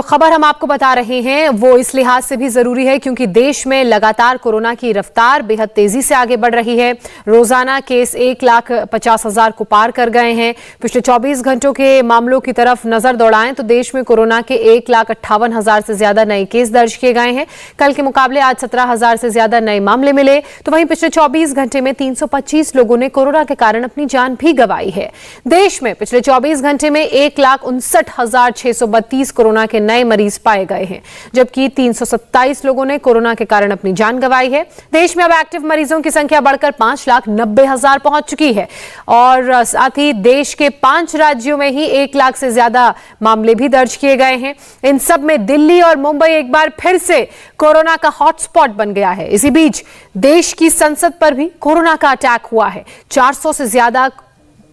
खबर हम आपको बता रहे हैं वो इस लिहाज से भी जरूरी है क्योंकि देश में लगातार कोरोना की रफ्तार बेहद तेजी से आगे बढ़ रही है। रोजाना केस 1,50,000 को पार कर गए हैं। पिछले 24 घंटों के मामलों की तरफ नजर दौड़ाएं तो देश में कोरोना के 1,58,000 से ज्यादा नए केस दर्ज किए गए हैं। कल के मुकाबले आज 17,000 से ज्यादा नए मामले मिले। तो वहीं पिछले 24 घंटे में 325 लोगों ने कोरोना के कारण अपनी जान भी गंवाई है। देश में पिछले 24 घंटे में 1,59,632 कोरोना के नए मरीज पाए गए हैं, जबकि 327 लोगों ने कोरोना के कारण अपनी जान गंवाई है। देश में अब एक्टिव मरीजों की संख्या बढ़कर 5,90,000 पहुंच चुकी है और साथ ही देश के 5 राज्यों में ही 1 लाख से ज्यादा मामले भी दर्ज किए गए हैं। इन सब में दिल्ली और मुंबई एक बार फिर से कोरोना का हॉटस्पॉट बन गया है। इसी बीच देश की संसद पर भी कोरोना का अटैक हुआ है। 400 से ज्यादा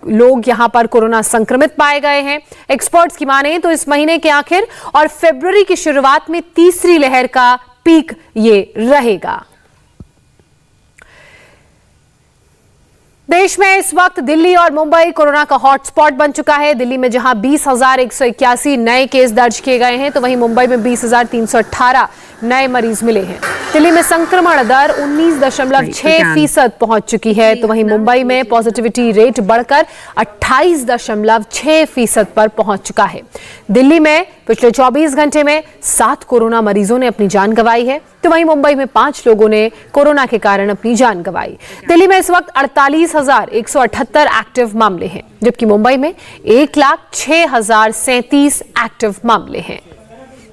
लोग यहां पर कोरोना संक्रमित पाए गए हैं। एक्सपर्ट्स की माने तो इस महीने के आखिर और फरवरी की शुरुआत में तीसरी लहर का पीक ये रहेगा। देश में इस वक्त दिल्ली और मुंबई कोरोना का हॉटस्पॉट बन चुका है। दिल्ली में जहां 20,181 नए केस दर्ज किए गए हैं तो वहीं मुंबई में 20,318 नए मरीज मिले हैं। दिल्ली में संक्रमण दर 19.6% पहुंच चुकी है तो वहीं मुंबई में पॉजिटिविटी रेट बढ़कर 28.6% पर पहुंच चुका है। दिल्ली में पिछले 24 घंटे में 7 कोरोना मरीजों ने अपनी जान गंवाई है तो वहीं मुंबई में 5 लोगों ने कोरोना के कारण अपनी जान गंवाई। दिल्ली में इस वक्त 48,178 एक्टिव मामले हैं, जबकि मुंबई में 1,06,037 एक्टिव मामले हैं।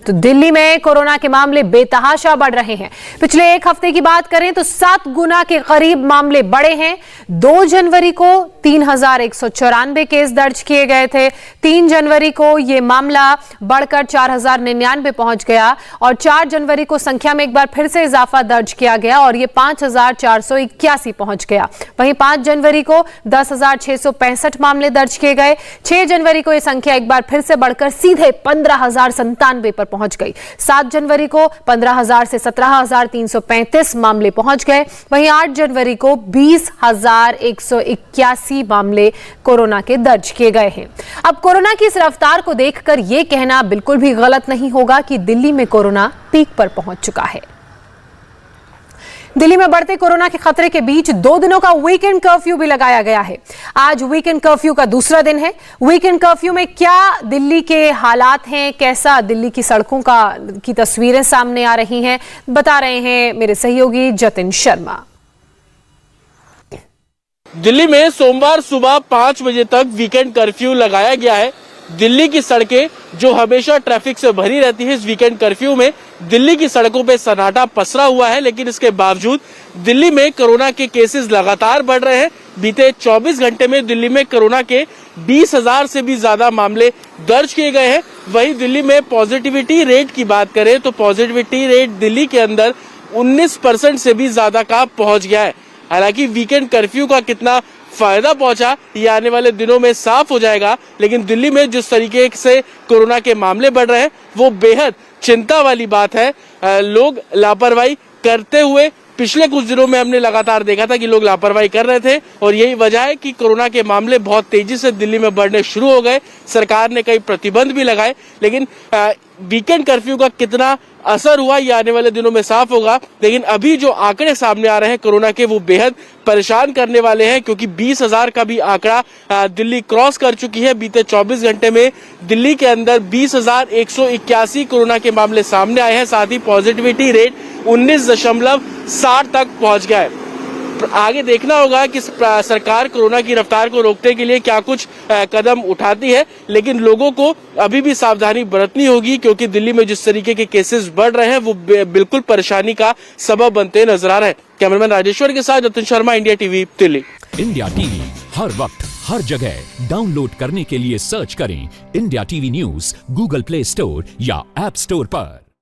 तो दिल्ली में कोरोना के मामले बेतहाशा बढ़ रहे हैं। पिछले एक हफ्ते की बात करें तो 7 गुना के करीब मामले बढ़े हैं। 2 जनवरी को 3,194 केस दर्ज किए गए थे। 3 जनवरी को यह मामला बढ़कर 4,099 पहुंच गया और 4 जनवरी को संख्या में एक बार फिर से इजाफा दर्ज किया गया और यह 5,481 पहुंच गया। वहीं 5 जनवरी को 10,665 मामले दर्ज किए गए। 6 जनवरी को यह संख्या एक बार फिर से बढ़कर सीधे 15,097 पर पहुंच गई। 7 जनवरी को 15,000 से 17,335 मामले पहुंच गए। वहीं 8 जनवरी को 20,181 मामले कोरोना के दर्ज किए गए हैं। अब कोरोना की इस रफ्तार को देखकर यह कहना बिल्कुल भी गलत नहीं होगा कि दिल्ली में कोरोना पीक पर पहुंच चुका है। दिल्ली में बढ़ते कोरोना के खतरे के बीच 2 दिनों का वीकेंड कर्फ्यू भी लगाया गया है। आज वीकेंड कर्फ्यू का दूसरा दिन है। वीकेंड कर्फ्यू में क्या दिल्ली के हालात हैं, कैसा दिल्ली की सड़कों की तस्वीरें सामने आ रही हैं, बता रहे हैं मेरे सहयोगी जतिन शर्मा। दिल्ली में सोमवार सुबह 5 बजे तक वीकेंड कर्फ्यू लगाया गया है। दिल्ली की सड़कें जो हमेशा ट्रैफिक से भरी रहती है, इस वीकेंड कर्फ्यू में दिल्ली की सड़कों पे सन्नाटा पसरा हुआ है। लेकिन इसके बावजूद दिल्ली में कोरोना के केसेस लगातार बढ़ रहे हैं। बीते 24 घंटे में दिल्ली में कोरोना के 20,000 से भी ज्यादा मामले दर्ज किए गए हैं। वहीं दिल्ली में पॉजिटिविटी रेट की बात करें तो पॉजिटिविटी रेट दिल्ली के अंदर 19% से भी ज्यादा का पहुंच गया है। हालांकि वीकेंड कर्फ्यू का कितना फायदा पहुंचा ये आने वाले दिनों में साफ हो जाएगा, लेकिन दिल्ली में जिस तरीके से कोरोना के मामले बढ़ रहे हैं वो बेहद चिंता वाली बात है। लोग लापरवाही करते हुए पिछले कुछ दिनों में हमने लगातार देखा था कि लोग लापरवाही कर रहे थे और यही वजह है कि कोरोना के मामले बहुत तेजी से दिल्ली में बढ़ने शुरू हो गए। सरकार ने कई प्रतिबंध भी लगाए, लेकिन वीकेंड कर्फ्यू का कितना असर हुआ ये आने वाले दिनों में साफ होगा। लेकिन अभी जो आंकड़े सामने आ रहे हैं कोरोना के वो बेहद परेशान करने वाले हैं, क्योंकि 20,000 का भी आंकड़ा दिल्ली क्रॉस कर चुकी है। बीते 24 घंटे में दिल्ली के अंदर 20,181 कोरोना के मामले सामने आए हैं। साथ ही पॉजिटिविटी रेट 19.60 तक पहुंच गया है। आगे देखना होगा कि सरकार कोरोना की रफ्तार को रोकने के लिए क्या कुछ कदम उठाती है, लेकिन लोगों को अभी भी सावधानी बरतनी होगी, क्योंकि दिल्ली में जिस तरीके के केसेस बढ़ रहे हैं वो बिल्कुल परेशानी का सबब बनते नजर आ रहे हैं। कैमरामैन राजेश्वर के साथ Jatin Sharma, India TV, Delhi. India TV हर वक्त हर जगह डाउनलोड करने के लिए सर्च करें India TV news Google Play Store या ऐप स्टोर पर।